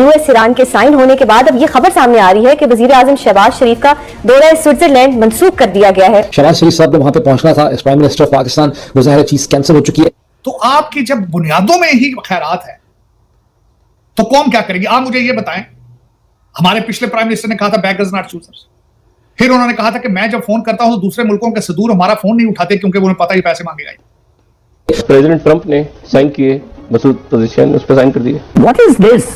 US Iran के sign होने के बाद अब ये खबर सामने आ रही है कि वजीर आजम शहबाज शरीफ का दौरा स्विट्जरलैंड मंसूख कर दिया गया है। शहबाज शरीफ साहब ने वहां पे पहुंचना था, प्राइम मिनिस्टर ऑफ पाकिस्तान, वो ज़ाहिर चीज कैंसिल हो चुकी है। तो आपकी जब बुनियादों में ही खैरात है तो कौम क्या करेगी? आप मुझे ये बताएं। हमारे पिछले प्राइम मिनिस्टर ने कहा था बेगर्स नॉट चूजर्स। फिर उन्होंने कहा था कि मैं जब फोन करता हूं तो दूसरे मुल्कों के सदूर हमारा फोन नहीं उठाते क्योंकि उन्हें पता ही पैसे मांगेगा। प्रेसिडेंट ट्रंप ने साइन किए मसूद पोजीशन, उस पर साइन कर दिए। What is this?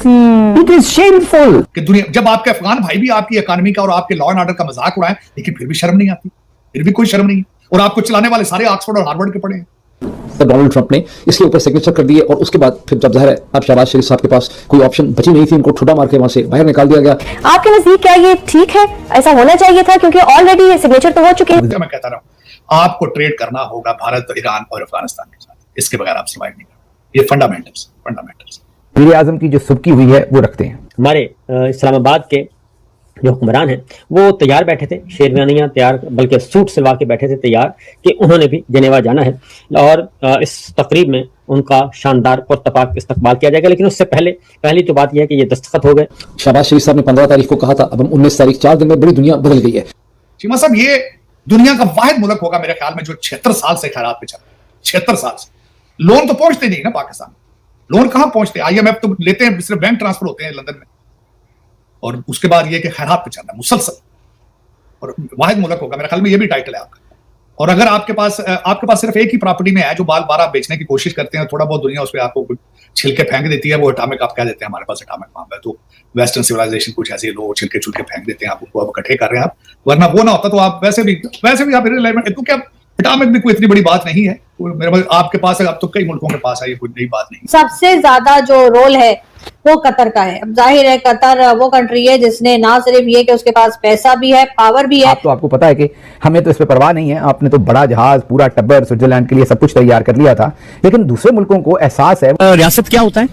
It is shameful. कि दुनिया जब आपके अफगान भाई भी आपकी इकोनॉमी का और आपके लॉ एंड ऑर्डर का मजाक उड़ाएं, लेकिन फिर भी शर्म नहीं आती, फिर भी कोई शर्म नहीं। और आपको चलाने वाले सारे ऑक्सफोर्ड और हार्वर्ड के पढ़े हैं। डोनाल्ड ट्रंप ने इसके ऊपर सिग्नेचर कर दिए और उसके बाद फिर जब ज़ाहिर है अब शहबाज शरीफ साहब के पास कोई ऑप्शन बची नहीं थी, उनको ठुड्डा मार के वहां से बाहर निकाल दिया गया। आपके नजदीक क्या ये ठीक है? ऐसा होना चाहिए था क्योंकि ऑलरेडी सिग्नेचर तो हो चुके हैं। मैं कहता रहा हूं आपको ट्रेड करना होगा भारत, ईरान और अफगानिस्तान के साथ, इसके बगैर आप सर्वाइव नहीं करेंगे। ये फंडामेंटल्स वज़ीर आज़म की जो सुबकी हुई है वो रखते हैं। हमारे इस्लामाबाद के जो हुक्मरान हैं वो तैयार बैठे थे, शेरवानियां तैयार, बल्कि सूट सिलवा के बैठे थे तैयार कि उन्होंने भी जेनेवा जाना है और इस तकरीब में उनका शानदार पुरतपाक इस्तकबाल किया जाएगा। लेकिन उससे पहली तो बात यह है कि ये दस्तखत हो गए। शहबाज शरीफ साहब ने 15 तारीख को कहा था, अब हम 19 तारीख, 4 दिन में बड़ी दुनिया बदल गई है। चीमा साहब, ये दुनिया का वाहिद मुल्क होगा मेरे ख्याल में जो 76 साल से खैरात पे चल रहा है। 76 साल से लोन तो पहुंचते नहीं ना पाकिस्तान। लोन कहां पहुंचते? IMF तो लेते हैं, सिर्फ बैंक ट्रांसफर होते हैं लंदन में। और उसके बाद ये कि खैरात पे चल रहा है मुसलसल। और वाहिद मुल्क होगा मेरे ख्याल में, ये भी टाइटल है आपका। और अगर आपके पास सिर्फ एक ही प्रॉपर्टी में है जो बार बार आप बेचने की कोशिश करते हैं, थोड़ा बहुत दुनिया उस पर आपको छिलके फेंक देती है, वो एटॉमिक आप कह देते हैं हमारे पास एटॉमिक बम है, तो वेस्टर्न सिविलाइजेशन कुछ ऐसे लोग छिलके छुलके फेंक देते हैं, आप उनको अब इकट्ठे कर रहे हैं आप। वरना वो ना होता तो आप वैसे भी आप तो क्या एटॉमिक भी कोई इतनी बड़ी बात नहीं है। मेरे आपके पास है, अब तो कई मुल्कों के पास है, ये कोई नई बात नहीं। सबसे ज्यादा जो रोल है वो कतर का है। अब जाहिर है कतर वो कंट्री है जिसने ना सिर्फ ये कि उसके पास पैसा भी है, पावर भी है। आपको पता है कि हमें तो इस पे परवाह नहीं है, आपने तो बड़ा जहाज, पूरा टब्बर स्विट्जरलैंड के लिए सब कुछ तैयार कर लिया था, लेकिन दूसरे मुल्कों को एहसास है। रियासत क्या होता है?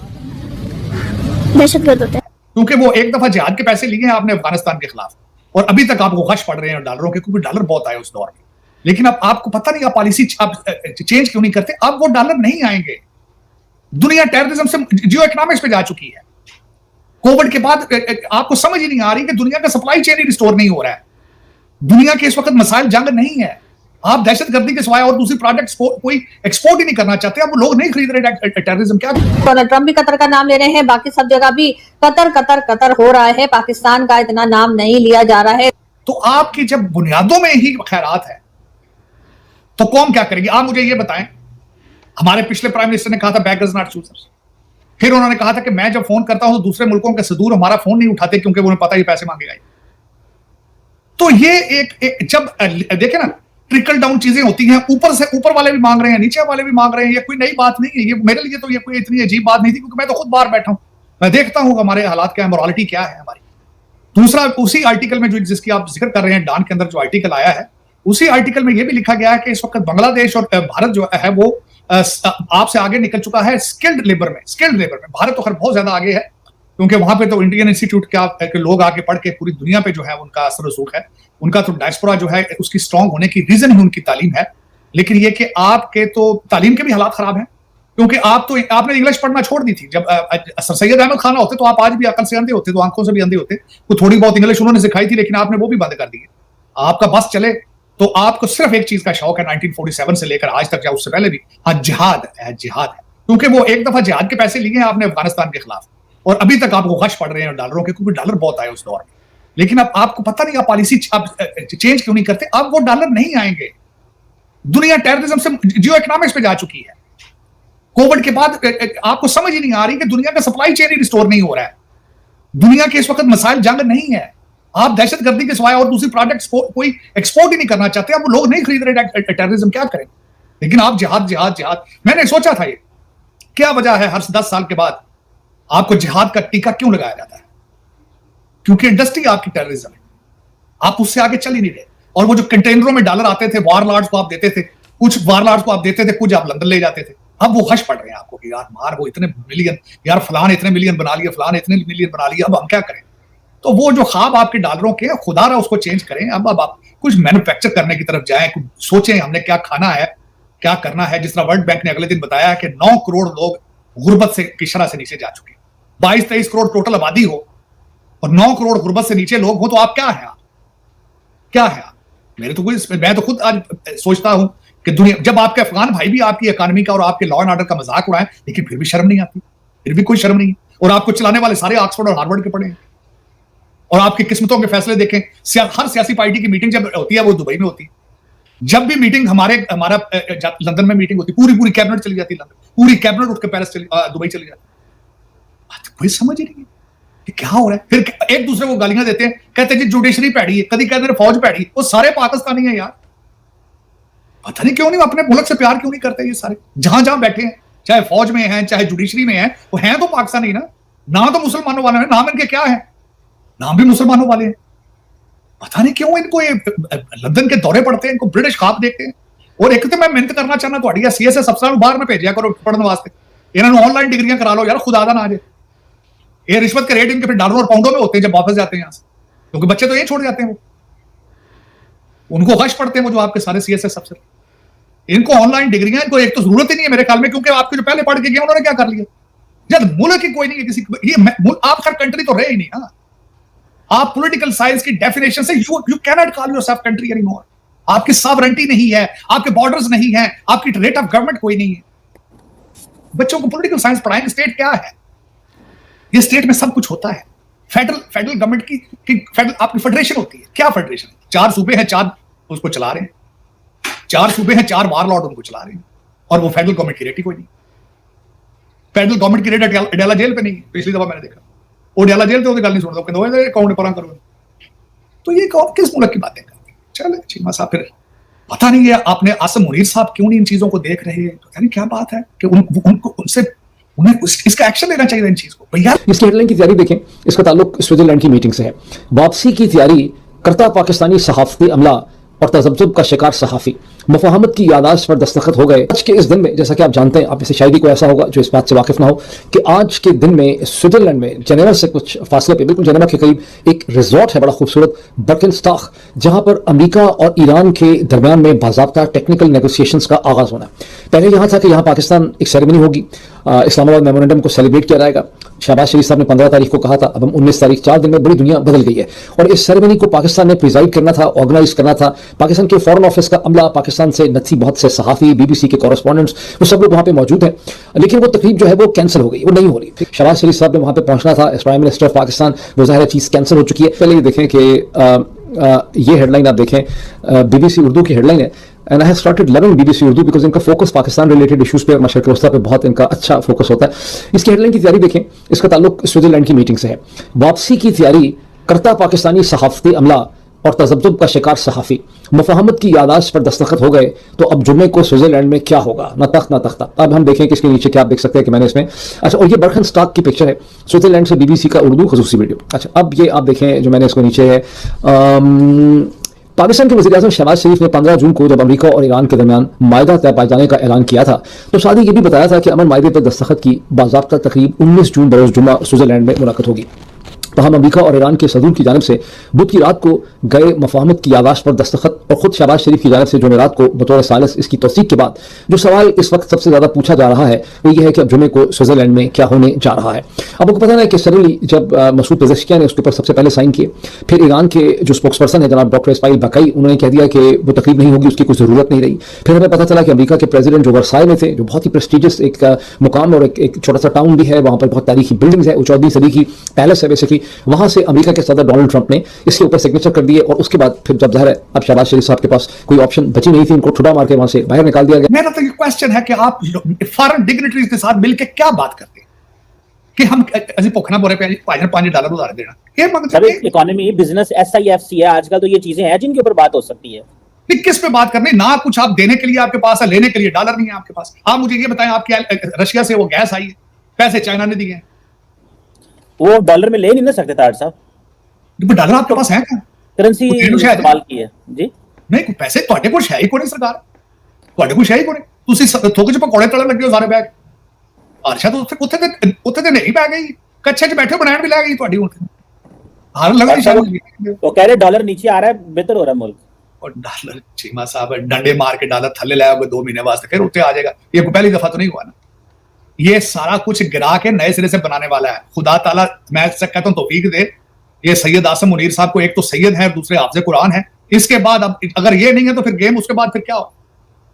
दहशतगर्द होता है। क्योंकि वो एक दफा जिहाद के पैसे लिए हैं आपने अफगानिस्तान के खिलाफ, और अभी तक आपको खश पड़ रहे हैं डॉलरों के, क्योंकि डॉलर बहुत आए उस दौर में। लेकिन अब आपको पता नहीं, आप पॉलिसी चेंज क्यों नहीं करते? अब वो डॉलर नहीं आएंगे। दुनिया टेररिज्म से जियो इकोनॉमिक्स पे जा चुकी है। कोविड के बाद आपको समझ ही नहीं आ रही कि दुनिया का सप्लाई चेन ही रिस्टोर नहीं हो रहा है। दुनिया के इस वक्त मसाइल जंग नहीं है। आप दहशतगर्दी के सिवाय और दूसरी प्रोडक्ट्स कोई एक्सपोर्ट ही नहीं करना चाहते। अब लोग नहीं खरीद रहे टेररिज्म। क्या डोनाल्ड ट्रंप भी कतर का नाम ले रहे हैं, बाकी सब जगह भी कतर कतर कतर हो रहा है, पाकिस्तान का इतना नाम नहीं लिया जा रहा है। तो आपकी जब बुनियादों में ही खैरात है तो कौम क्या करेगी? आप मुझे ये बताएं। हमारे पिछले प्राइम मिनिस्टर ने कहा था बेगर्स नॉट चूजर्स। फिर उन्होंने कहा था कि मैं जब फोन करता हूं तो दूसरे मुल्कों के सदूर हमारा फोन नहीं उठाते क्योंकि उन्हें पता ही पैसे मांगेगा। तो ये एक जब देखे ना, ट्रिकल डाउन चीजें होती हैं, ऊपर से ऊपर वाले भी मांग रहे हैं, नीचे वाले भी मांग रहे हैं। ये कोई नई बात नहीं है। ये मेरे लिए तो ये कोई इतनी अजीब बात नहीं थी, क्योंकि मैं तो खुद बाहर बैठा हूं, मैं देखता हूं हमारे हालात क्या है, मोरालिटी क्या है हमारी। दूसरा, उसी आर्टिकल में जो जिसकी आप जिक्र कर रहे हैं, डॉन के अंदर जो आर्टिकल आया है, उसी आर्टिकल में यह भी लिखा गया है कि इस वक्त बांग्लादेश और भारत जो है वो आपसे आगे निकल चुका है स्किल्ड लेबर में। भारत तो खैर बहुत ज्यादा आगे है, क्योंकि वहां पे तो इंडियन इंस्टीट्यूट के लोग आके पढ़ के पूरी दुनिया पे जो है उनका असर रसूख है। उनका तो डायस्पोरा जो है उसकी स्ट्रांग होने की रीजन ही उनकी तालीम है। लेकिन ये कि आपके तो तालीम के भी हालात खराब हैं, क्योंकि आपने इंग्लिश पढ़ना छोड़ दी थी। जब सर सैयद अहमद खान होते तो आप आज भी अकल से अंधे होते, तो आंखों से भी अंधे होते। वो थोड़ी बहुत इंग्लिश उन्होंने सिखाई थी, लेकिन आपने वो भी बंद कर दी है। आपका बस चले तो आपको सिर्फ एक चीज का शौक है, 1947 से लेकर आज तक या उससे पहले भी, जिहाद है। क्योंकि वो एक दफा जिहाद के पैसे लिए हैं आपने अफगानिस्तान के खिलाफ, और अभी तक आपको खश पड़ रहे हैं डॉलरों के, क्योंकि डॉलर बहुत आए उस दौर में। लेकिन अब आपको पता नहीं, आप पॉलिसी चेंज क्यों नहीं करते? अब वो डॉलर नहीं आएंगे। दुनिया टेररिज्म से जियो इकोनॉमिक्स पे जा चुकी है। कोविड के बाद आपको समझ ही नहीं आ रही कि दुनिया का सप्लाई चेन ही रिस्टोर नहीं हो रहा है। दुनिया के इस वक्त मसाइल जंग नहीं है। आप दहशतगर्दी के सिवाय और दूसरी प्रोडक्ट्स कोई एक्सपोर्ट ही नहीं करना चाहते। अब लोग नहीं खरीद रहे टेररिज्म, क्या करें? लेकिन आप जिहाद। मैंने सोचा था, ये क्या वजह है हर 10 साल के बाद आपको जिहाद का टीका क्यों लगाया जाता है? क्योंकि इंडस्ट्री आपकी टेररिज्म है, आप उससे आगे चल ही नहीं रहे। और वो जो कंटेनरों में डॉलर आते थे, वारलॉर्ड्स को आप देते थे, कुछ वारलॉर्ड्स को आप देते थे, कुछ आप लंदन ले जाते थे। अब वो खश पड़ रहे हैं आपको कि यार मार वो इतने मिलियन, यार फलान इतने मिलियन बना लिया, फलान इतने मिलियन बना लिया, अब हम क्या करें? तो वो जो ख्वाब आपके डॉलरों के, खुदा रहा उसको चेंज करें। अब आप कुछ मैन्युफैक्चर करने की तरफ जाएं, कुछ सोचें हमने क्या खाना है, क्या करना है। जिस तरह वर्ल्ड बैंक ने अगले दिन बताया कि 9 करोड़ लोग गुर्बत से की शरह से नीचे जा चुके हैं। 22-23 करोड़ टोटल आबादी हो और 9 करोड़ गुर्बत से नीचे लोग हो, तो आप क्या है? आप क्या है? आप मैं तो खुद आज सोचता हूं कि दुनिया, जब आपके अफगान भाई भी आपकी इकोनॉमी का और आपके लॉ एंड ऑर्डर का मजाक उड़ाएं, लेकिन फिर भी शर्म नहीं आती, फिर भी कोई शर्म नहीं। और आपको चलाने वाले सारे ऑक्सफोर्ड और हार्वर्ड के पढ़े हैं। और आपकी किस्मतों के फैसले देखें, हर सियासी पार्टी की मीटिंग जब होती है वो दुबई में होती है। जब भी मीटिंग हमारा लंदन में मीटिंग होती, पूरी कैबिनेट चली जाती है लंदन, पूरी कैबिनेट उठ के दुबई चली जाती है। कोई समझ ही नहीं कि क्या हो रहा है। फिर एक दूसरे को गालियां देते हैं, कहते हैं जी जुडिशरी पैड़ी है, कभी कहते हैं फौज पैड़ी। वो सारे पाकिस्तानी है यार, पता नहीं क्यों नहीं अपने मुल्क से प्यार क्यों नहीं करते ये सारे। जहां जहां बैठे हैं, चाहे फौज में हैं चाहे जुडिशरी में हैं, वो हैं तो पाकिस्तानी ना तो मुसलमानों वाले हैं, नाम इनके क्या है, नाम भी मुसलमानों वाले हैं। पता नहीं क्यों इनको ये लंदन के दौरे पड़ते हैं, इनको ब्रिटिश खाब देखते हैं। और एक तो मैं मिहनत करना चाहना थोड़ी सीएसएस अफसर बाहर में भेजा करो पढ़ने वास्ते, इन्होंने ऑनलाइन डिग्रियां करा लो यार, खुद आदा ना आ जाए। ये रिश्वत के रेट इनके फिर डॉलर और पाउंडों में होते हैं जब वापस जाते हैं यहाँ से, क्योंकि बच्चे तो ये छोड़ जाते हैं, उनको गश पड़ते हैं वो जो आपके सारे सीएसएस अफसर। इनको ऑनलाइन डिग्रियां, इनको एक तो जरूरत ही नहीं है मेरे ख्याल में, क्योंकि आपके जो पहले पढ़ के गए उन्होंने क्या कर लिया। जब मुल्क ही कोई नहीं है किसी, ये आप हर कंट्री तो रहे ही नहीं ना। आप पॉलिटिकल साइंस की डेफिनेशन से you can not call yourself country anymore. आपकी सॉवरेंटी नहीं है, आपके बॉर्डर्स नहीं है, आपकी रेट ऑफ गवर्नमेंट कोई नहीं है। बच्चों को पॉलिटिकल साइंस पढ़ाएंगे। स्टेट क्या है? ये स्टेट में सब कुछ होता है। फेडरल गवर्नमेंट की आपकी फेडरेशन होती है। क्या फेडरेशन? 4 सूबे हैं, 4 उसको चला रहे हैं। 4 सूबे हैं, 4 वारलॉर्ड उनको चला रहे हैं, और वो फेडरल गवर्नमेंट की रेट ही कोई नहीं। फेडरल गवर्नमेंट की रेट अडेला जेल पे नहीं। पिछली दफा मैंने देखा अडेला जेल तो गल नहीं सुनता, कहते अकाउंट पर करो। तो ये कौन किस मुल्क की बातें करती है? चले चीमा साहब, फिर पता नहीं है आपने आसम मुनीर साहब क्यों नहीं इन चीजों को देख रहे हैं? पता नहीं क्या बात है कि उनको उन्हें इसका एक्शन लेना चाहिए इन चीज को भैया। इसकी हेडलाइन की तैयारी देखें, इसका ताल्लुक स्विट्जरलैंड की मीटिंग से है। वापसी की तैयारी करता पाकिस्तानी सहाफती अमला और तजब्जुब का शिकार सहाफी मुफाहमत की यादाश्त पर दस्तखत हो गए। आज के इस दिन में, जैसा कि आप जानते हैं, आप इसे शायद ही कोई ऐसा होगा जो इस बात से वाकिफ ना हो कि आज के दिन में स्विट्जरलैंड में जेनेवा से कुछ फासले पे, बिल्कुल जेनेवा के करीब, एक रिजॉर्ट है बड़ा खूबसूरत, बर्किनस्टाख, जहां पर अमेरिका और ईरान के दरमियान में बाज़ाब्ता टेक्निकल नेगोशिएशंस का आगाज होना है। पहले यहां था कि यहां पाकिस्तान एक सेरेमनी होगी, इस्लामाबाद मेमोरेंडम को सेलिब्रेट किया जाएगा। शहबाज शरीफ साहब ने 15 तारीख को कहा था, अब हम 19 तारीख, 4 दिन में बड़ी दुनिया बदल गई है। और इस सेरेमनी को पाकिस्तान ने प्रिजाइड करना था, ऑर्गेनाइज करना था। पाकिस्तान के फॉरेन ऑफिस का अमला, पाकिस्तान से नथी बहुत से सहाफ़ी, बीबीसी के कॉरेस्पॉन्डेंट्स, वो सब लोग वहाँ पे मौजूद हैं। लेकिन वो तकरीब जो है वो कैंसिल हो गई, वो नहीं हो रही। शहबाज शरीफ साहब ने वहाँ पे पहुँचना था, प्राइम मिनिस्टर ऑफ पाकिस्तान, वो ज़ाहिर चीज़ कैंसिल हो चुकी है। पहले ये देखें कि ये हेडलाइन आप देखें, बीबीसी उर्दू की हेडलाइन है, and I have started loving BBC Urdu because इनका फोकस पाकिस्तान रिलेटेड इशूज़ पे और मशरक़ वस्ता पे बहुत इनका अच्छा फोकस होता है। इसकी हेडलाइन की तैयारी देखें, इसका ताल्लुक स्विट्जरलैंड की मीटिंग से है। वापसी की तैयारी करता पाकिस्तानी सहाफ़ती अमला और तजब्जुब का शिकार सहाफ़ी मुफाहमत की यादाश्त पर दस्तखत हो गए, तो अब जुम्मे को स्विट्जरलैंड में क्या होगा? ना तख्त ना तख्ता। अब हम देखें कि इसके नीचे क्या आप देख सकते हैं कि मैंने इसमें, अच्छा, और ये बर्किनस्टाख की पिक्चर है, स्विट्जरलैंड से बीबीसी का उर्दू खसूसी वीडियो। अच्छा, अब ये आप देखें जो मैंने इसको नीचे है, पाकिस्तान के वज़ीर-ए-आज़म शहबाज शरीफ ने 15 जून को जब अमेरिका और ईरान के दरमियान मायदा तय पाए जाने का ऐलान किया था, तो साथ ही ये भी बताया था कि अमन मायदे पर दस्तखत की बाज़ाब्ता तकरीब 19 जून बरोज़ जुम्मा स्विट्जरलैंड में मुनाक़िद होगी। तहम अमेरिका और ईरान के सदूर की जानिब से बुध की रात को गए मुफाहमत की यादाश्त पर दस्तखत और खुद शहबाज शरीफ की जानिब से जुमेरात को बतौर सालिस इसकी तौसीक के बाद जो सवाल इस वक्त सबसे ज़्यादा पूछा जा रहा है वो ये है कि अब जुमे को स्विट्जरलैंड में क्या होने जा रहा है। अब आपको पता है कि सडनली जब मसूद पेज़ेश्कियान ने उसके ऊपर सबसे पहले साइन किए, फिर ईरान के जो स्पोक्स पर्सन है जनाब डॉक्टर इस्माइल बकाई, उन्होंने कह दिया कि वो तकरीब नहीं होगी, उसकी कोई ज़रूरत नहीं रही। फिर हमें पता चला कि अमेरिका के प्रेसिडेंट जो वर्साई में थे, जो बहुत ही प्रेस्टिजियस एक मुकाम और एक छोटा सा टाउन भी है, वहाँ पर बहुत तारीखी बिल्डिंग्स है, 14वीं सदी की पैलेस है बेसिकली, वहाँ से अमेरिका के सदर डोनाल्ड ट्रंप ने इसके ऊपर सिग्नेचर कर दिए। और उसके बाद फिर जब ज़ाहिर है अब शहबाज शरीफ साहब के पास कोई ऑप्शन बची नहीं थी, उनको ठुडा मार के वहाँ से बाहर निकाल दिया गया। मेरा तो ये क्वेश्चन है कि आप फॉरेन डिग्निटरीज के साथ मिलकर क्या बात करते हैं कि हम ऐसे भुखना बोरे पे $5 उधार देना, ये मतलब इकोनॉमी बिजनेस SIFC है आजकल, तो ये चीजें हैं जिनके ऊपर बात हो सकती है। किस पे बात करनी? ना कुछ आप देने के लिए आपके पास है, लेने के लिए डॉलर नहीं है आपके पास। आप मुझे ये बताएं, आपके रशिया से वो गैस आई है, पैसे चाइना ने दिए हैं, वो डॉलर में ले नहीं ना सकते तार साहब, डॉलर आपके पास है क्या? करेंसी इस्तेमाल की है जी? नहीं, पैसे ਤੁਹਾਡੇ ਕੋਲ ਹੈ ਹੀ ਕੋਈ ਨਹੀਂ, ਸਰਕਾਰ ਤੁਹਾਡੇ ਕੋਲ ਹੈ ਹੀ ਕੋਈ ਨਹੀਂ। ਤੁਸੀਂ ਥੋਕ ਚ ਪਕੌੜੇ ਤੜਨ ਲੱਗੇ ਹੋ ਸਾਰੇ ਬੈਗ। ਅਰਸ਼ਾ ਤਾਂ ਉੱਥੇ ਤੇ ਨਹੀਂ ਪੈ ਗਈ, ਕੱਛੇ ਚ ਬੈਠੇ ਬਣਾਣ ਵੀ ਲੈ ਗਈ ਤੁਹਾਡੀ ਉੱਥੇ। ਹਾਰ ਲਗਾ ਸ਼ਾਇਦ वो कह रहे डॉलर नीचे आ रहा है, बेहतर हो रहा है मुल्क। और डॉलर चीमा साहब डंडे मार के डॉलर थल्ले ले आओगे 2 महीने वास्ते, फिर उत्ते आ जाएगा। ये पहली दफा तो नहीं हुआ ना, ये सारा कुछ गिरा के नए सिरे से बनाने वाला है। खुदा ताला मैं कहता हूं तौफीक दे, ये सैयद आसम मुनीर साहब को, एक तो सैयद है, दूसरे हाफिज कुरान है। इसके बाद अब अगर ये नहीं है तो फिर गेम उसके बाद फिर क्या हो?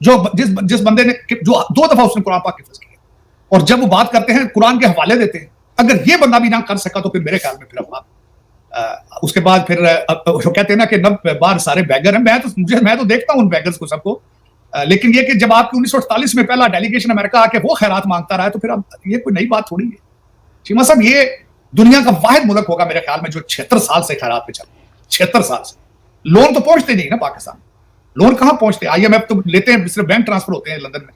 जो जिस बंदे ने जो 2 दफा उसने कुरान पाक हिफ्ज किया और जब वो बात करते हैं कुरान के हवाले देते हैं, अगर ये बंदा भी ना कर सका तो फिर मेरे ख्याल में फिर उसके बाद फिर वो कहते हैं ना कि 90 बार सारे बैगर हैं। मैं तो देखता हूं उन बैगर्स को सबको, लेकिन ये कि जब आपके 1948 में पहला डेलीगेशन अमेरिका आके वो खैरात मांगता रहा है तो फिर अब ये कोई नई बात थोड़ी है। चीमा साहब, ये दुनिया का वाहिद मुल्क होगा मेरे ख्याल में जो 76 साल से खैरात पे चल, 76 साल से। लोन तो पहुंचते नहीं ना पाकिस्तान, लोन कहां पहुंचते? IMF तो लेते हैं, सिर्फ बैंक ट्रांसफर होते हैं लंदन में,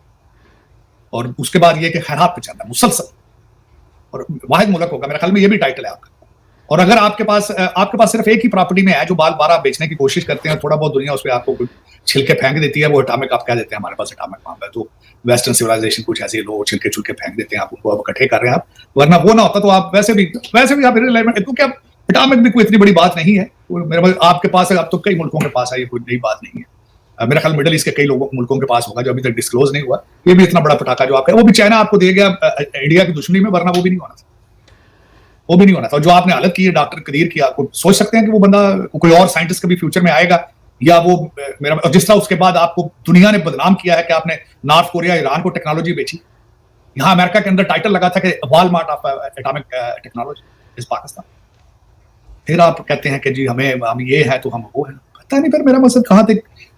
और उसके बाद ये कि खैरात पे चल रहा है मुसलसल। और वाहिद मुल्क होगा मेरे ख्याल में, ये भी टाइटल है आपका। और अगर आपके पास सिर्फ एक ही प्रॉपर्टी में है जो बार बार आप बेचने की कोशिश करते हैं, थोड़ा बहुत दुनिया उस पर आपको छिलके फेंक देती है, वो एटॉमिक आप कह देते हैं हमारे पास एटॉमिक बम है, तो वेस्टर्न सिविलाइजेशन कुछ ऐसे लोग छिलके छुलके फेंक देते हैं, आप उनको अब इकट्ठे कर रहे हैं आप, वरना वो ना होता तो आप वैसे भी आप इररिलेवेंट, क्योंकि अब एटॉमिक भी कोई इतनी बड़ी बात नहीं है। मेरे आपके पास है, अब तो कई मुल्कों के पास है, ये कोई नई बात नहीं है। मेरा ख्याल मिडल ईस्ट के कई मुल्कों के पास होगा जो अभी तक डिस्क्लोज नहीं हुआ। ये भी इतना बड़ा पटाखा जो आपका, वो भी चाइना आपको दे गया इंडिया की दुश्मनी में, वरना वो भी नहीं होना था, वो भी नहीं होना था। जो आपने हालत की है डॉक्टर कदीर की, आपको सोच सकते हैं कि वो बंदा कोई और साइंटिस्ट कभी फ्यूचर में आएगा, या वो मेरा जिस तरह उसके बाद आपको दुनिया ने बदनाम किया है कि आपने नॉर्थ कोरिया ईरान को टेक्नोलॉजी बेची। यहां अमेरिका के अंदर टाइटल लगा था कि Walmart of atomic technology is Pakistan. फिर आप कहते हैं कि जी हम ये है तो हम वो है। पता नहीं फिर मेरा मकसद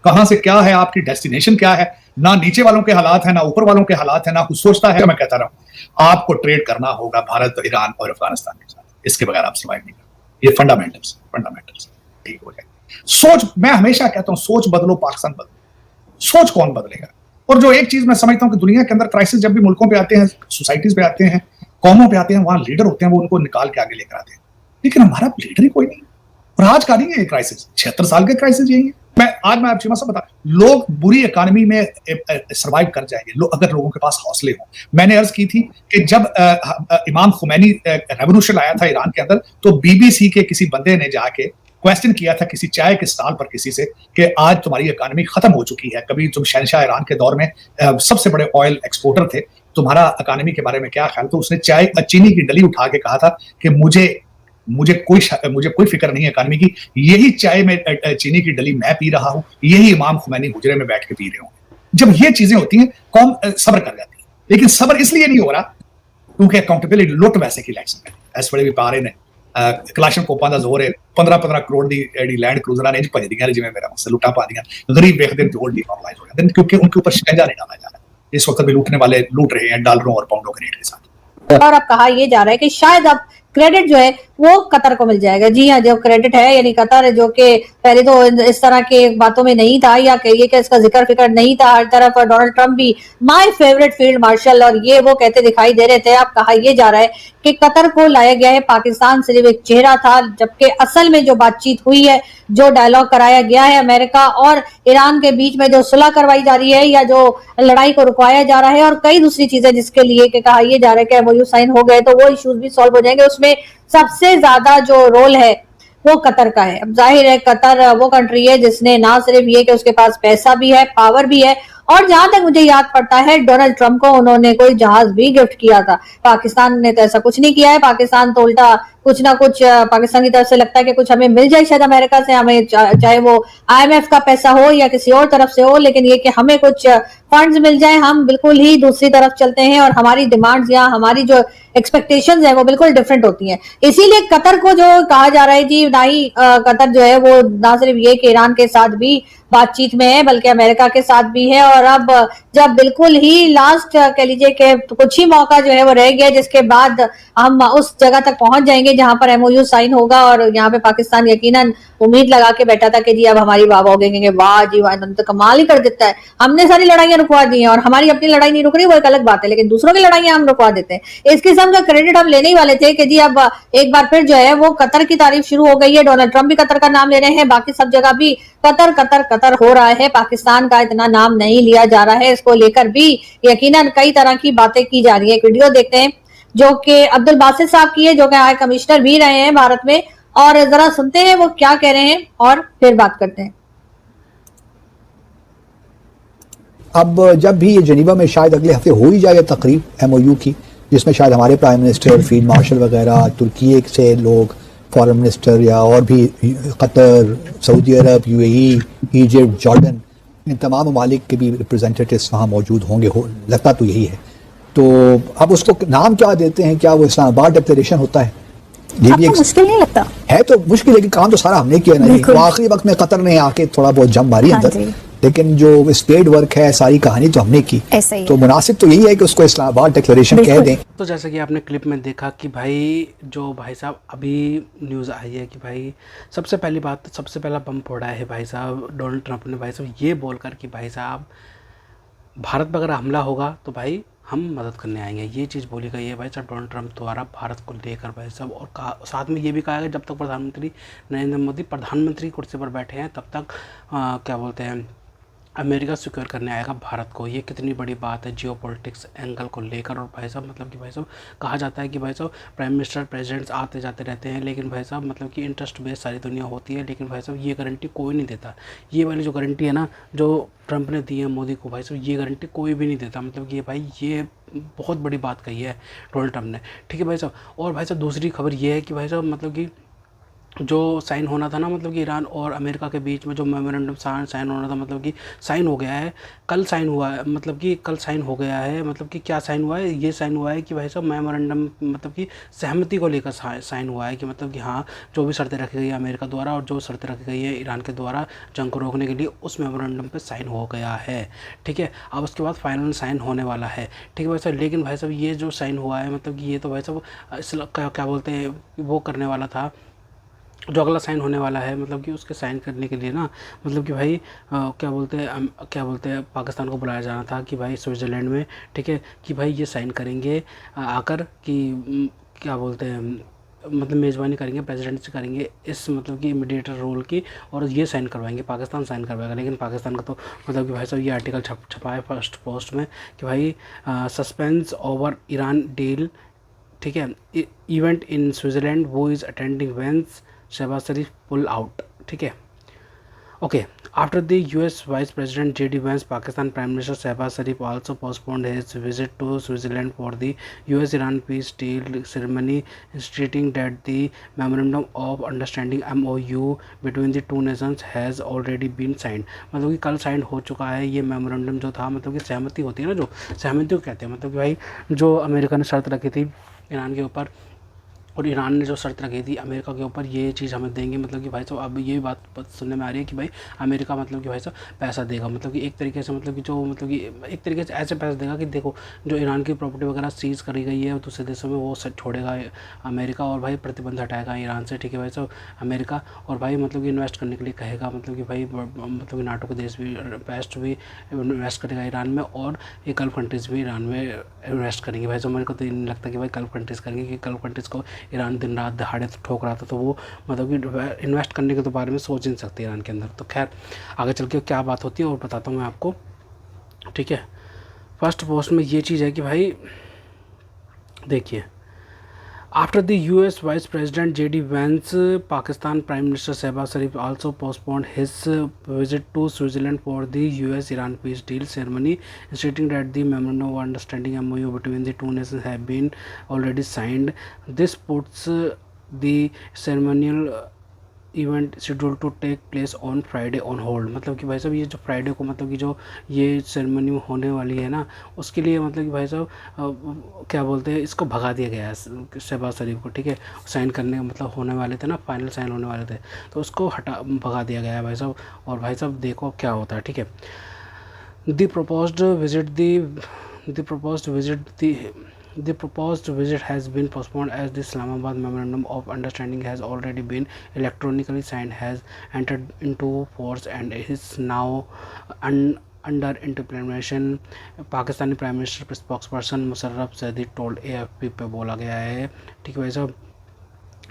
कहां से क्या है, आपकी डेस्टिनेशन क्या है? ना नीचे वालों के हालात है, ना ऊपर वालों के हालात है, ना कुछ सोचता है। मैं कहता रहा हूं आपको ट्रेड करना होगा भारत, ईरान और अफगानिस्तान के साथ, इसके बगैर आप सर्वाइव नहीं कर। ये फंडामेंटल्स ठीक हो जाए। सोच, मैं हमेशा कहता हूं सोच बदलो, पाकिस्तान बदलो। सोच कौन बदलेगा? और जो एक चीज मैं समझता हूं कि दुनिया के अंदर क्राइसिस जब भी मुल्कों पे आते हैं, सोसाइटीज पे आते हैं, कौमों पे आते हैं, वहां लीडर होते हैं, वो उनको निकाल के आगे लेकर आते हैं, लेकिन हमारा लीडर ही कोई नहीं। और आज का नहीं है ये क्राइसिस, 76 साल के क्राइसिस यही है। मैं आप चीमा साहब बता, लोग बुरी इकोनॉमी में सर्वाइव कर जाएंगे अगर लोगों के पास हौसले हो। मैंने अर्ज की थी कि जब इमाम खुमैनी रेवोल्यूशन आया था ईरान के अंदर, तो BBC के किसी बंदे ने जाके क्वेश्चन किया था किसी चाय के स्टॉल पर किसी से कि आज तुम्हारी इकोनॉमी खत्म हो चुकी है, कभी तुम शहनशाह ईरान के दौर में सबसे बड़े ऑयल एक्सपोर्टर थे, तुम्हारा इकोनॉमी के बारे में क्या ख्याल? तो उसने चीनी की डली उठा के कहा था कि मुझे कोई फिक्र नहीं है इकोनॉमी की, यही चाय में चीनी की डली मैं पी रहा हूं, यही इमाम खुमैनी हुजरे में बैठ के पी रहे होंगे। जब ये चीजें होती हैं कौम सब्र कर जाती है, लेकिन सब्र इसलिए नहीं हो रहा क्योंकि अकाउंटेबिलिटी लुट वैसे की इलेक्शन इस बड़े व्यापारी ने कलाशन कोपा का जोर है, 15 करोड़ की लैंड क्रूजर ने भज दी जिम्मे मेरा मसला लुटा पा दी, गरीब वेखते जोड़ डिमोरलाइज हो जाते हैं क्योंकि उनके ऊपर शिकंजा नहीं डाला जा रहा। इस वक्त भी लूटने वाले लूट रहे हैं डॉलरों और पाउंडों के रेट के साथ। और अब कहा यह जा रहा है कि शायद अब क्रेडिट जो है वो कतर को मिल जाएगा। जी हाँ, जो क्रेडिट है यानी कतर है, जो कि पहले तो इस तरह के बातों में नहीं था, या कहिए कि इसका जिक्र फिक्र नहीं था हर तरफ। और डोनाल्ड ट्रंप भी माय फेवरेट फील्ड मार्शल और ये वो कहते दिखाई दे रहे थे। अब कहा यह जा रहा है कि कतर को लाया गया है, पाकिस्तान सिर्फ एक चेहरा था, जबकि असल में जो बातचीत हुई है, जो डायलॉग कराया गया है अमेरिका और ईरान के बीच में, जो सुलह करवाई जा रही है या जो लड़ाई को रुकवाया जा रहा है, और कई दूसरी चीजें जिसके लिए कि कहा यह जा रहा है कि MOU साइन हो गए तो वो इश्यूज भी सॉल्व हो जाएंगे। उसमें सबसे ज्यादा जो रोल है वो कतर का है। अब जाहिर है कतर वो कंट्री है जिसने ना सिर्फ ये कि उसके पास पैसा भी है, पावर भी है, और जहां तक मुझे याद पड़ता है डोनाल्ड ट्रंप को उन्होंने कोई जहाज भी गिफ्ट किया था। पाकिस्तान ने तो ऐसा कुछ नहीं किया है। पाकिस्तान तो उल्टा कुछ ना कुछ पाकिस्तान की तरफ से लगता है कि कुछ हमें मिल जाए शायद अमेरिका से, हमें चाहे वो IMF का पैसा हो या किसी और तरफ से हो, लेकिन ये कि हमें कुछ फंड्स मिल जाए, हम बिल्कुल ही दूसरी तरफ चलते हैं और हमारी डिमांड्स या हमारी जो एक्सपेक्टेशंस है वो बिल्कुल डिफरेंट होती हैं। इसीलिए कतर को जो कहा जा रहा है जी, ना ही कतर जो है वो ना सिर्फ ये कि ईरान के साथ भी बातचीत में है बल्कि अमेरिका के साथ भी है। और अब जब बिल्कुल ही लास्ट कह लीजिए कि कुछ ही मौका जो है वो रह गया, जिसके बाद हम उस जगह तक पहुंच जाएंगे जहां पर MOU साइन होगा। और यहाँ पे पाकिस्तान यकीनन उम्मीद लगा के बैठा था कि जी अब हमारी वाह होगी, कहेंगे वाह जी वाह, तो कमाल ही कर देता है, हमने सारी लड़ाइयां रुकवा दी हैं और हमारी अपनी लड़ाई नहीं रुक रही, वो एक अलग बात है, लेकिन दूसरों की लड़ाइयां हम रुकवा देते हैं। इस किस्म का क्रेडिट हम लेने ही वाले थे कि जी अब एक बार फिर जो है वो कतर की तारीफ शुरू हो गई है। डोनाल्ड ट्रंप भी कतर का नाम ले रहे हैं, बाकी सब जगह भी कतर कतर कतर हो रहा है, पाकिस्तान का इतना नाम नहीं लिया जा रहा है। इसको लेकर भी यकीनन कई तरह की बातें की जा रही है। एक वीडियो देखते हैं जो कि अब्दुल बासित साहब की है, जो कि हाई कमिश्नर भी रहे हैं भारत में, और जरा सुनते हैं वो क्या कह रहे हैं और फिर बात करते हैं। अब जब भी ये जेनीवा में शायद अगले हफ्ते हो ही जाए तकरीब MOU की, जिसमें शायद हमारे प्राइम मिनिस्टर, फील्ड मार्शल वगैरह, तुर्की से लोग, फॉरेन मिनिस्टर या और भी, कतर, सऊदी अरब, UAE, इजिप्ट, जॉर्डन, इन तमाम ममालिक के भी रिप्रेजेंटेटिव्स वहाँ मौजूद होंगे, लगता तो यही है। तो अब उसको नाम क्या देते हैं, क्या वो इस्लामाबाद डिक्लेरेशन होता है? ये भी आपको मुश्किल नहीं लगता? है तो मुश्किल, लेकिन काम तो सारा हमने किया ना। वो आखिरी वक्त में कतर ने आके थोड़ा बहुत जम मारी हाँ अंदर, जी। लेकिन जो स्पेड वर्क है, सारी कहानी तो हमने की। ऐसा ही तो मुनासिब तो यही है कि उसको इस्लामाबाद डिक्लेरेशन कह दें। तो जैसा कि आपने क्लिप में देखा कि भाई जो भाई साहब अभी न्यूज़ आई है कि भाई सबसे पहली बात, सबसे पहला बम फोड़ा है भाई साहब डोनाल्ड ट्रंप ने, भाई साहब ये बोलकर कि भाई साहब भारत पर अगर हमला होगा तो भाई हम मदद करने आएंगे, ये चीज़ बोली गई है भाई साहब डोनाल्ड ट्रंप द्वारा भारत को लेकर भाई साहब। और साथ में ये भी कहा गया जब तक प्रधानमंत्री नरेंद्र मोदी प्रधानमंत्री कुर्सी पर बैठे हैं तब तक क्या बोलते हैं अमेरिका सिक्योर करने आएगा भारत को। ये कितनी बड़ी बात है जियो पॉलिटिक्स एंगल को लेकर। और भाई साहब मतलब कि भाई साहब कहा जाता है कि भाई साहब प्राइम मिनिस्टर प्रेसिडेंट्स आते जाते रहते हैं, लेकिन भाई साहब मतलब कि इंटरेस्ट बेस्ड सारी दुनिया होती है, लेकिन भाई साहब ये गारंटी कोई नहीं देता। ये वाली जो गारंटी है ना जो ट्रंप ने दी है मोदी को, भाई साहब ये गारंटी कोई भी नहीं देता। मतलब कि भाई ये बहुत बड़ी बात कही है डोनाल्ड ट्रंप ने, ठीक है भाई साहब। और भाई साहब दूसरी खबर ये है कि भाई साहब मतलब कि जो साइन होना था ना, मतलब कि ईरान और अमेरिका के बीच में जो मेमोरेंडम साइन होना था, मतलब कि साइन हो गया है, कल साइन हुआ है, मतलब कि कल साइन हो गया है। मतलब कि क्या साइन हुआ है? ये साइन हुआ है कि भाई साहब मेमोरेंडम मतलब कि सहमति को लेकर साइन हुआ है कि मतलब कि हाँ जो भी शर्तें रखी गई है अमेरिका द्वारा और जो शर्तें रखी गई है ईरान के द्वारा जंग को रोकने के लिए, उस मेमोरेंडम पे साइन हो गया है, ठीक है। अब उसके बाद फाइनल साइन होने वाला है, ठीक है भाई साहब। लेकिन भाई साहब ये जो साइन हुआ है मतलब कि ये तो भाई साहब क्या बोलते हैं वो करने वाला था, जो अगला साइन होने वाला है, मतलब कि उसके साइन करने के लिए ना मतलब कि भाई क्या बोलते हैं पाकिस्तान को बुलाया जाना था कि भाई स्विट्ज़रलैंड में, ठीक है, कि भाई ये साइन करेंगे आकर कि क्या बोलते हैं मतलब मेज़बानी करेंगे, प्रेसिडेंट से करेंगे इस मतलब कि मीडिएटर रोल की, और ये साइन करवाएंगे, पाकिस्तान साइन करवाएगा। लेकिन पाकिस्तान का तो मतलब कि भाई साहब ये आर्टिकल छपा है फर्स्ट पोस्ट में कि भाई सस्पेंस ओवर ईरान डील, ठीक है, इवेंट इन स्विट्ज़रलैंड वो is attending Vance Shehbaz Sharif pull out, ठीक है, okay. After the US Vice President JD Vance, Pakistan Prime Minister Shehbaz Sharif also postponed his visit to Switzerland for the US-Iran peace deal ceremony, stating that the memorandum of understanding MOU between the two nations has already been signed। मतलब कि कल sign हो चुका है ये memorandum जो था, मतलब कि सहमति होती है ना, जो सहमति को कहते हैं, मतलब कि भाई जो अमेरिका ने शर्त रखी थी ईरान के ऊपर और ईरान ने जो शर्त रखी थी अमेरिका के ऊपर, ये चीज़ हमें देंगे। मतलब कि भाई साहब अब ये बात सुनने में आ रही है कि भाई अमेरिका मतलब कि भाई साहब पैसा देगा, मतलब कि एक तरीके से मतलब कि जो मतलब कि एक तरीके से ऐसे पैसा देगा कि देखो जो ईरान की प्रॉपर्टी वगैरह सीज़ करी गई है दूसरे देशों में वो सब छोड़ेगा अमेरिका, और भाई प्रतिबंध हटाएगा ईरान से, ठीक है भाई साहब अमेरिका। और भाई मतलब कि इन्वेस्ट करने के लिए कहेगा, मतलब कि भाई मतलब कि नाटो के देश भी वेस्ट भी इन्वेस्ट करेगा ईरान में, और ये गल्फ कंट्रीज़ भी ईरान में इन्वेस्ट करेंगे। भाई साहब मेरे को तो ये नहीं लगता कि भाई गल्फ कंट्रीज़ करेंगे, कि गल्फ कंट्रीज़ को ईरान दिन रात दहाड़े तो ठोक रहा था, तो वो मतलब कि इन्वेस्ट करने के तो बारे में सोच नहीं सकते ईरान के अंदर। तो खैर आगे चल के क्या बात होती है और बताता हूँ मैं आपको, ठीक है। फर्स्ट पोस्ट में ये चीज़ है कि भाई देखिए, after the US Vice President JD Vance, Pakistan Prime Minister Shehbaz Sharif also postponed his visit to Switzerland for the US-Iran peace deal ceremony, stating that the memorandum of understanding MOU between the two nations have been already signed. This puts the ceremonial event schedule to take place on Friday on hold. मतलब कि भाई साहब ये जो Friday को मतलब कि जो ये सेरेमनी होने वाली है ना, उसके लिए मतलब कि भाई साहब क्या बोलते हैं इसको भगा दिया गया है शहबाज शरीफ को, ठीक है, साइन करने मतलब होने वाले थे ना, फाइनल साइन होने वाले थे, तो उसको भगा दिया गया है भाई साहब। और भाई साहब देखो क्या होता है, ठीक है। The proposed visit has been postponed as the Islamabad Memorandum of Understanding has already been electronically signed, has entered into force and is now under implementation। Pakistani prime minister spokesperson Musharraf सैदी told AFP पे बोला गया है, ठीक है भाई साहब।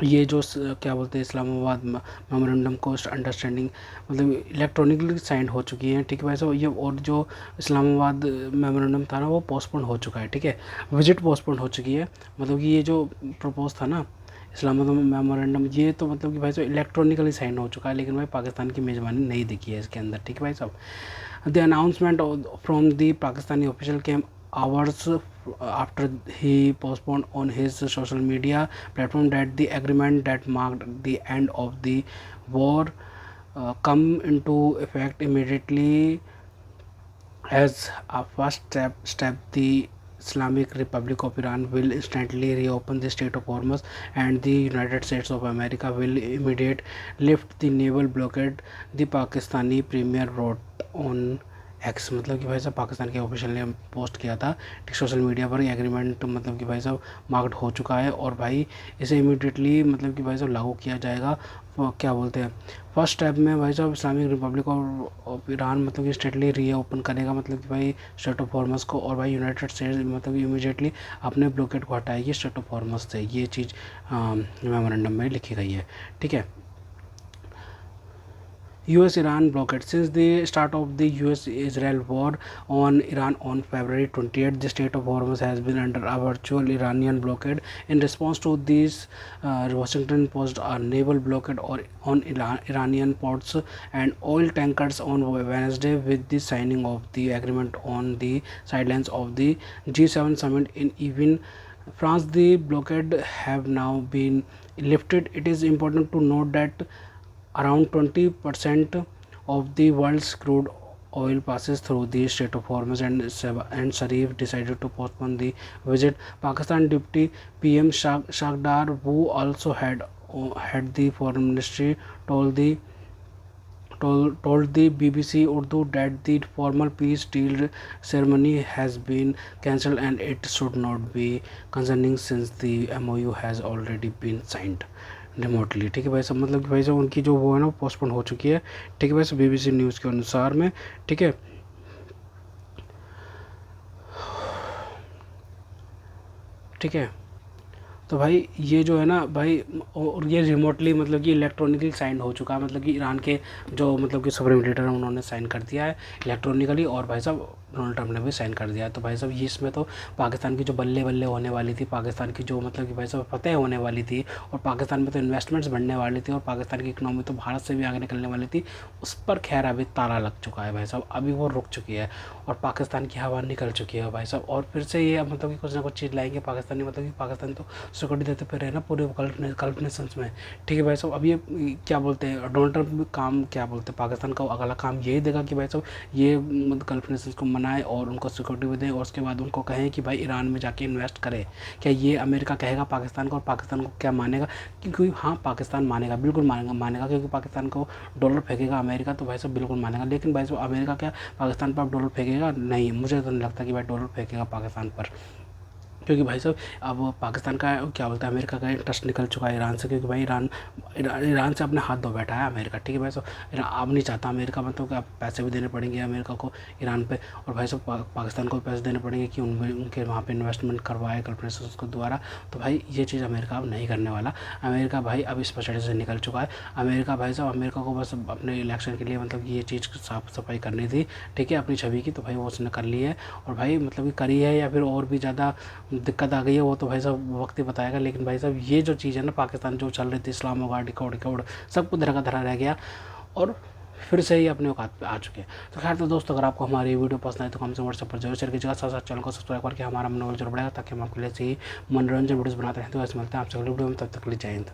ये जो क्या बोलते हैं इस्लामाबाद मेमोरेंडम को अंडरस्टैंडिंग मतलब इलेक्ट्रॉनिकली साइन हो चुकी है, ठीक है भाई साहब ये। और जो इस्लामाबाद मेमोरेंडम था ना वो पोस्टपोन हो चुका है, ठीक है, विजिट पोस्टपोन हो चुकी है। मतलब कि ये जो प्रपोज था ना इस्लामाबाद मेमोरेंडम, ये तो मतलब कि भाई साहब इलेक्ट्रॉनिकली साइन हो चुका है, लेकिन भाई पाकिस्तान की मेज़बानी नहीं दिखी है इसके अंदर, ठीक है भाई साहब। The announcement from the Pakistani official came hours after he postponed on his social media platform that the agreement that marked the end of the war come into effect immediately. As a first step, the Islamic Republic of Iran will instantly reopen the Strait of Hormuz, and the United States of America will immediately lift the naval blockade, the Pakistani premier wrote on x. मतलब कि भाई साहब पाकिस्तान के official ने post किया था ठीक social media पर, एग्रीमेंट मतलब कि भाई साहब मार्क्ड हो चुका है और भाई इसे इमीडिएटली मतलब कि भाई साहब लागू किया जाएगा। क्या बोलते हैं फर्स्ट स्टेप में भाई साहब इस्लामिक रिपब्लिक ऑफ ईरान मतलब कि स्टेटली रीओपन करेगा मतलब कि भाई स्ट्रेट ऑफ हॉर्मस को, और भाई यूनाइटेड स्टेट्स मतलब कि इमीडिएटली अपने ब्लॉकेट को हटाएगी स्ट्रेट ऑफ हॉर्मस से। ये चीज़ मेमोरेंडम में लिखी गई है। ठीक है। US-Iran blockade. Since the start of the US-Israel war on Iran on February 28th, the Strait of Hormuz has been under a virtual Iranian blockade. In response to this, Washington imposed a naval blockade on Iranian ports and oil tankers on Wednesday, with the signing of the agreement on the sidelines of the G7 summit in even France. The blockade have now been lifted. It is important to note that around 20% of the world's crude oil passes through the Strait of Hormuz, and Sharif decided to postpone the visit. Pakistan Deputy PM Shahrdar, who also had the foreign ministry, told the BBC Urdu that the formal peace deal ceremony has been cancelled and it should not be concerning since the MOU has already been signed remotely. ठीक है भाई साहब, मतलब कि भाई साहब उनकी जो वो है ना पोस्टपोन हो चुकी है। ठीक है भाई साहब, BBC न्यूज़ के अनुसार में। ठीक है। ठीक है, तो भाई ये जो है ना भाई, और ये रिमोटली मतलब कि इलेक्ट्रॉनिकली साइन हो चुका है। मतलब कि ईरान के जो मतलब कि सुप्रीम लीडर हैं उन्होंने साइन कर दिया है इलेक्ट्रॉनिकली, और भाई साहब डोनाल्ड ट्रंप ने भी साइन कर दिया है। तो भाई साहब ये इसमें तो पाकिस्तान की जो बल्ले बल्ले होने वाली थी, पाकिस्तान की जो मतलब कि भाई साहब फतेह होने वाली थी, और पाकिस्तान में तो इन्वेस्टमेंट्स बढ़ने वाली थी, और पाकिस्तान की इकनॉमी तो भारत से भी आगे निकलने वाली थी, उस पर खैर अभी ताला लग चुका है भाई साहब। अभी वो रुक चुकी है और पाकिस्तान की हवा निकल चुकी है भाई साहब। और फिर से ये मतलब कि कुछ ना कुछ चीज़ लाएंगे पाकिस्तानी, मतलब कि पाकिस्तान तो सिक्योरिटी देते फिर है ना पूरे गल्फ नेशंस में। ठीक है भाई साहब, अब ये क्या बोलते हैं डोनाल्ड ट्रंप काम क्या बोलते हैं पाकिस्तान का अगला काम यही देगा कि भाई साहब ये गल्फ नेशंस को मनाए और उनको सिक्योरिटी भी दें, और उसके बाद उनको कहें कि भाई ईरान में जाके इन्वेस्ट करे। क्या ये अमेरिका कहेगा पाकिस्तान को, और पाकिस्तान को क्या मानेगा? क्योंकि हाँ पाकिस्तान मानेगा, बिल्कुल मानेगा क्योंकि पाकिस्तान को डॉलर फेंकेगा अमेरिका, तो भाई साहब बिल्कुल मानेगा। लेकिन भाई साहब अमेरिका क्या पाकिस्तान पर डॉलर फेंकेगा? नहीं, मुझे तो नहीं लगता कि भाई डॉलर फेंकेगा पाकिस्तान पर, क्योंकि भाई साहब अब पाकिस्तान का क्या बोलते हैं अमेरिका का इंटरेस्ट निकल चुका है ईरान से, क्योंकि भाई ईरान से अपने हाथ धो बैठा है अमेरिका। ठीक है भाई साहब, ईरान अब नहीं चाहता अमेरिका, मतलब कि अब पैसे भी देने पड़ेंगे अमेरिका को ईरान पे, और भाई साहब पाकिस्तान को पैसे देने पड़ेंगे कि उनके वहाँ पे इन्वेस्टमेंट करवाए गल्फ नेशंस के द्वारा। तो भाई ये चीज़ अमेरिका अब नहीं करने वाला। अमेरिका भाई अब इस पछाड़ी से निकल चुका है। अमेरिका भाई साहब अमेरिका को बस अपने इलेक्शन के लिए मतलब ये चीज़ साफ सफाई करनी थी, ठीक है, अपनी छवि की, तो भाई वो उसने कर ली है, और भाई मतलब कि करी है या फिर और भी ज़्यादा दिक्कत आ गई है वो तो भाई साहब वक्त ही बताएगा। लेकिन भाई साहब ये जो चीज़ है ना पाकिस्तान जो चल रही थी इस्लामाबाद रिकॉर्ड सब कुछ धरा धरा रह गया, और फिर से ही अपने औकात पे आ चुके हैं। तो खैर तो दोस्तों अगर आपको हमारी वीडियो पसंद है तो हमसे व्हाट्सएप पर जरूर शेयर कीजिएगा, साथ साथ चैनल को सब्सक्राइब करके हमारा मनोबल जरूर बढ़ेगा, ताकि हम आपके लिए ऐसे ही मनोरंजन वीडियोज़ बनाते हैं। तो ऐसे मिलते हैं आपसे अगली वीडियो में, तब तक के लिए जय हिंद।